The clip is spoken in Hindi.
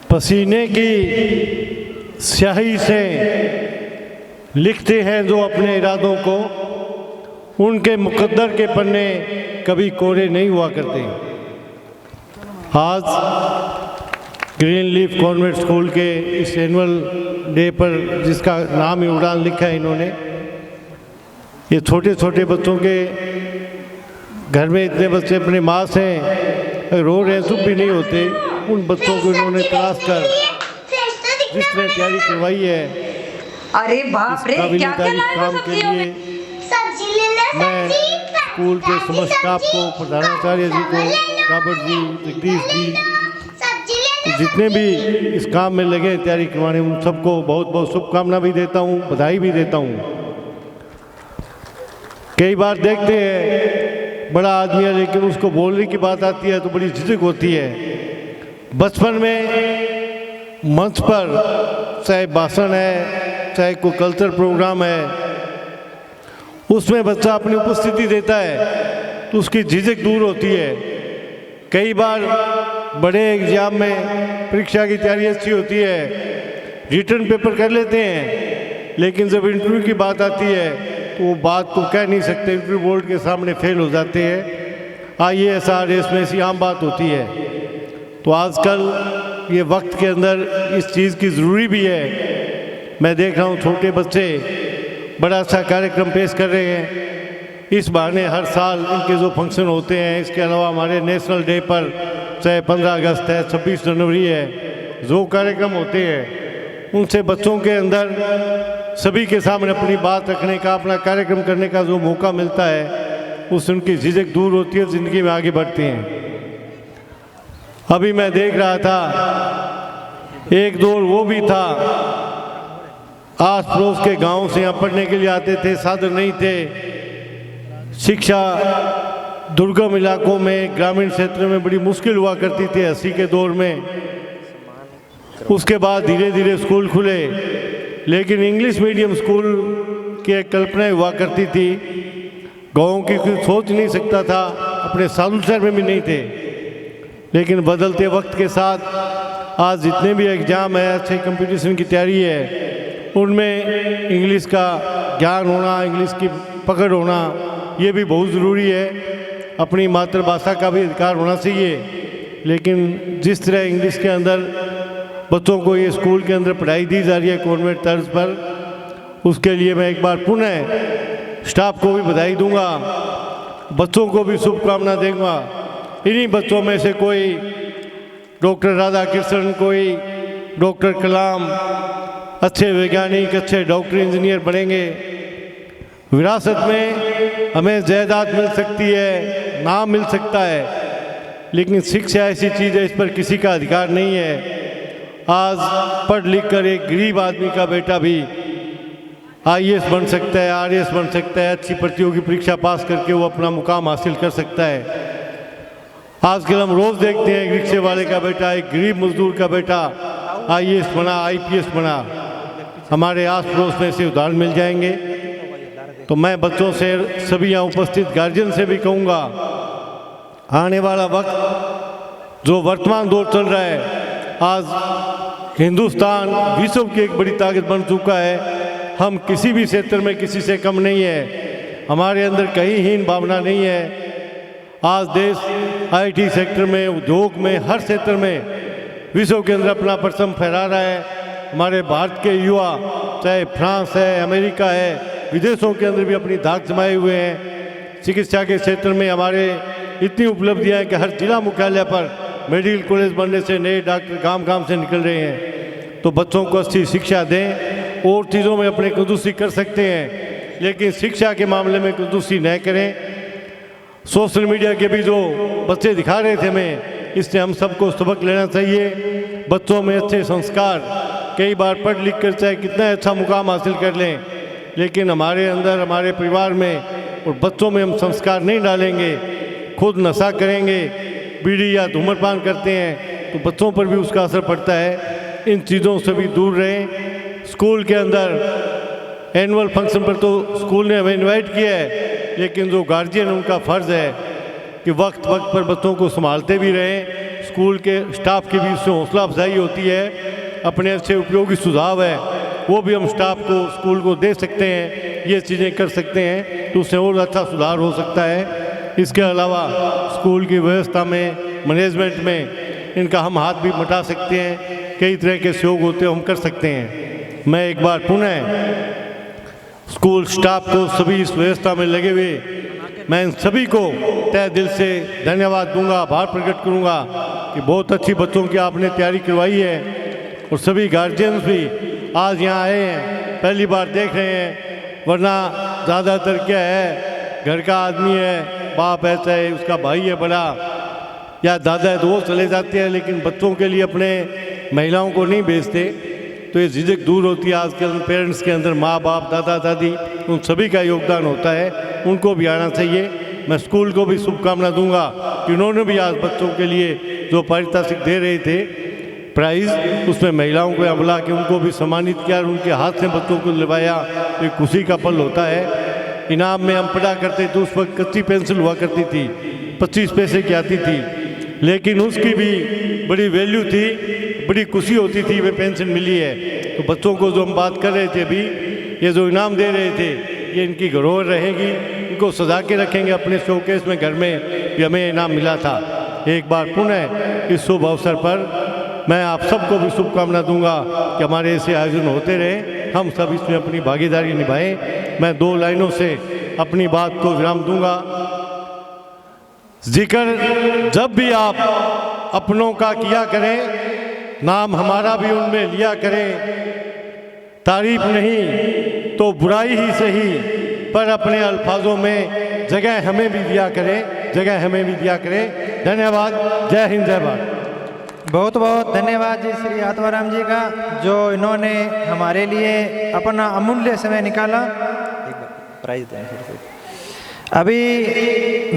पसीने की स्याही से लिखते हैं जो अपने इरादों को, उनके मुकद्दर के पन्ने कभी कोरे नहीं हुआ करते। आज ग्रीन लीफ कॉन्वेंट स्कूल के इस एनुअल डे पर, जिसका नाम ही उड़ान लिखा है इन्होंने, ये छोटे छोटे बच्चों के घर में इतने बच्चे अपने माँ से रो रहे हैं, चुप भी नहीं होते, उन बच्चों को इन्होंने तलाश कर जिस तरह तैयारी करवाई है, अरे बाप रे, क्या क्या काम के लिए मैं स्कूल के समस्त स्टाफ को, प्रधानाचार्य जी को, रॉबर्ट जी, जगदीश जी, जितने भी इस काम में लगे तैयारी करवाने, उन सबको बहुत बहुत शुभकामना भी देता हूँ, बधाई भी देता हूँ। कई बार देखते हैं बड़ा आदमी है, लेकिन उसको बोलने की बात आती है तो बड़ी झिझक होती है। बचपन में मंच पर चाहे भाषण है, चाहे कोई कल्चर प्रोग्राम है, उसमें बच्चा अपनी उपस्थिति देता है तो उसकी झिझक दूर होती है। कई बार बड़े एग्जाम में परीक्षा की तैयारी अच्छी होती है, रिटर्न पेपर कर लेते हैं, लेकिन जब इंटरव्यू की बात आती है तो वो बात को कह नहीं सकते, इंटरव्यू बोर्ड के सामने फेल हो जाते हैं। IAS RAS में ऐसी आम बात होती है। तो आजकल ये वक्त के अंदर इस चीज़ की ज़रूरी भी है। मैं देख रहा हूँ छोटे बच्चे बड़ा अच्छा कार्यक्रम पेश कर रहे हैं। इस बहाने हर साल इनके जो फंक्शन होते हैं, इसके अलावा हमारे नेशनल डे पर, चाहे 15 अगस्त है, 26 जनवरी है, जो कार्यक्रम होते हैं, उनसे बच्चों के अंदर सभी के सामने अपनी बात रखने का, अपना कार्यक्रम करने का जो मौका मिलता है, उससे उनकी झिझक दूर होती है, ज़िंदगी में आगे बढ़ते हैं। अभी मैं देख रहा था, एक दौर वो भी था, आस पड़ोस के गांव से यहाँ पढ़ने के लिए आते थे, साधन नहीं थे, शिक्षा दुर्गम इलाकों में, ग्रामीण क्षेत्र में बड़ी मुश्किल हुआ करती थी 80 के दौर में। उसके बाद धीरे धीरे स्कूल खुले, लेकिन इंग्लिश मीडियम स्कूल की एक कल्पना हुआ करती थी। गाँव की कोई सोच नहीं सकता था, अपने साधु शहर में भी नहीं थे। लेकिन बदलते वक्त के साथ आज जितने भी एग्ज़ाम है, अच्छे कंपटीशन की तैयारी है, उनमें इंग्लिश का ज्ञान होना, इंग्लिश की पकड़ होना, ये भी बहुत ज़रूरी है। अपनी मातृभाषा का भी अधिकार होना चाहिए। लेकिन जिस तरह इंग्लिश के अंदर बच्चों को ये स्कूल के अंदर पढ़ाई दी जा रही है कॉन्वेंट तर्ज पर, उसके लिए मैं एक बार पुनः स्टाफ को भी बधाई दूंगा, बच्चों को भी शुभकामना दूंगा। इन्हीं बच्चों में से कोई डॉक्टर राधा कृष्णन, कोई डॉक्टर कलाम, अच्छे वैज्ञानिक, अच्छे डॉक्टर, इंजीनियर बनेंगे। विरासत में हमें जायदाद मिल सकती है, नाम मिल सकता है, लेकिन शिक्षा ऐसी चीज़ है, इस पर किसी का अधिकार नहीं है। आज पढ़ लिख कर एक गरीब आदमी का बेटा भी IAS बन सकता है, RAS बन सकता है, अच्छी प्रतियोगी परीक्षा पास करके वो अपना मुकाम हासिल कर सकता है। आजकल हम रोज़ देखते हैं, रिक्शे वाले का बेटा, एक गरीब मजदूर का बेटा IAS बना, IPS बना। हमारे आस पड़ोस में से उदाहरण मिल जाएंगे। तो मैं बच्चों से, सभी यहाँ उपस्थित गार्जियन से भी कहूँगा, आने वाला वक्त जो वर्तमान दौर चल रहा है, आज हिंदुस्तान विश्व की एक बड़ी ताकत बन चुका है। हम किसी भी क्षेत्र में किसी से कम नहीं है, हमारे अंदर कहीं हीन भावना नहीं है। आज देश IT सेक्टर में, उद्योग में, हर क्षेत्र में विश्व के अंदर अपना परचम फहरा रहा है। हमारे भारत के युवा, चाहे फ्रांस है, अमेरिका है, विदेशों के अंदर भी अपनी धाक जमाए हुए हैं। चिकित्सा के क्षेत्र में हमारे इतनी उपलब्धियां हैं कि हर जिला मुख्यालय पर मेडिकल कॉलेज बनने से नए डॉक्टर गांव गांव से निकल रहे हैं। तो बच्चों को अच्छी शिक्षा दें। और चीज़ों में अपने कंजूसी कर सकते हैं, लेकिन शिक्षा के मामले में कंजूसी न करें। सोशल मीडिया के भी जो बच्चे दिखा रहे थे हमें, इससे हम सबको सबक लेना चाहिए। बच्चों में अच्छे संस्कार, कई बार पढ़ लिख कर चाहे कितना अच्छा मुकाम हासिल कर लें, लेकिन हमारे अंदर, हमारे परिवार में और बच्चों में हम संस्कार नहीं डालेंगे, खुद नशा करेंगे, बीड़ी या धूम्रपान करते हैं, तो बच्चों पर भी उसका असर पड़ता है। इन चीज़ों से भी दूर रहें। स्कूल के अंदर एनुअल फंक्शन पर तो स्कूल ने हमें इनवाइट किया है, लेकिन जो गार्जियन, उनका फ़र्ज़ है कि वक्त वक्त पर बच्चों को संभालते भी रहें, स्कूल के स्टाफ की भी उससे हौसला अफजाई होती है, अपने अच्छे उपयोगी सुझाव है वो भी हम स्टाफ को स्कूल को दे सकते हैं, ये चीज़ें कर सकते हैं तो उससे और अच्छा सुधार हो सकता है। इसके अलावा स्कूल की व्यवस्था में, मैनेजमेंट में इनका हम हाथ भी बटा सकते हैं, कई तरह के सहयोग होते हैं हम कर सकते हैं। मैं एक बार पुनः स्कूल स्टाफ को, सभी इस व्यवस्था में लगे हुए मैं इन सभी को तहे दिल से धन्यवाद दूंगा, आभार प्रकट करूंगा कि बहुत अच्छी बच्चों की आपने तैयारी करवाई है। और सभी गार्जियंस भी आज यहाँ आए हैं, पहली बार देख रहे हैं, वरना ज़्यादातर क्या है, घर का आदमी है, बाप ऐसा है, उसका भाई है बड़ा या दादा है तो वो चले जाते हैं, लेकिन बच्चों के लिए अपने महिलाओं को नहीं भेजते। तो ये झिझक दूर होती है आजकल पेरेंट्स के अंदर, माँ बाप दादा दादी उन सभी का योगदान होता है, उनको भी आना चाहिए। मैं स्कूल को भी शुभकामना दूंगा कि उन्होंने भी आज बच्चों के लिए जो पारितोषिक दे रहे थे प्राइज़, उसमें महिलाओं को बुला के उनको भी सम्मानित किया और उनके हाथ से बच्चों को दिलवाया, तो एक खुशी का पल होता है। इनाम में हम पढ़ा करते थे, उस वक्त कच्ची पेंसिल हुआ करती थी, 25 पैसे की आती थी, लेकिन उसकी भी बड़ी वैल्यू थी, बड़ी खुशी होती थी वे पेंशन मिली है। तो बच्चों को जो हम बात कर रहे थे अभी, ये जो इनाम दे रहे थे ये इनकी धरोहर रहेगी, इनको सजा के रखेंगे अपने शोकेस में घर में कि हमें इनाम मिला था। एक बार पुनः इस शुभ अवसर पर मैं आप सबको भी शुभकामना दूंगा कि हमारे ऐसे आयोजन होते रहें, हम सब इसमें अपनी भागीदारी निभाएं। मैं 2 लाइनों से अपनी बात को विराम दूंगा। जिक्र जब भी आप अपनों का किया करें, नाम हमारा भी उनमें लिया करें, तारीफ नहीं तो बुराई ही सही, पर अपने अल्फाजों में जगह हमें भी दिया करें, जगह हमें भी दिया करें। धन्यवाद। जय हिंद, जय भारत। बहुत बहुत धन्यवाद जी श्री आत्माराम जी का, जो इन्होंने हमारे लिए अपना अमूल्य समय निकाला। एक बार प्राइज दें। अभी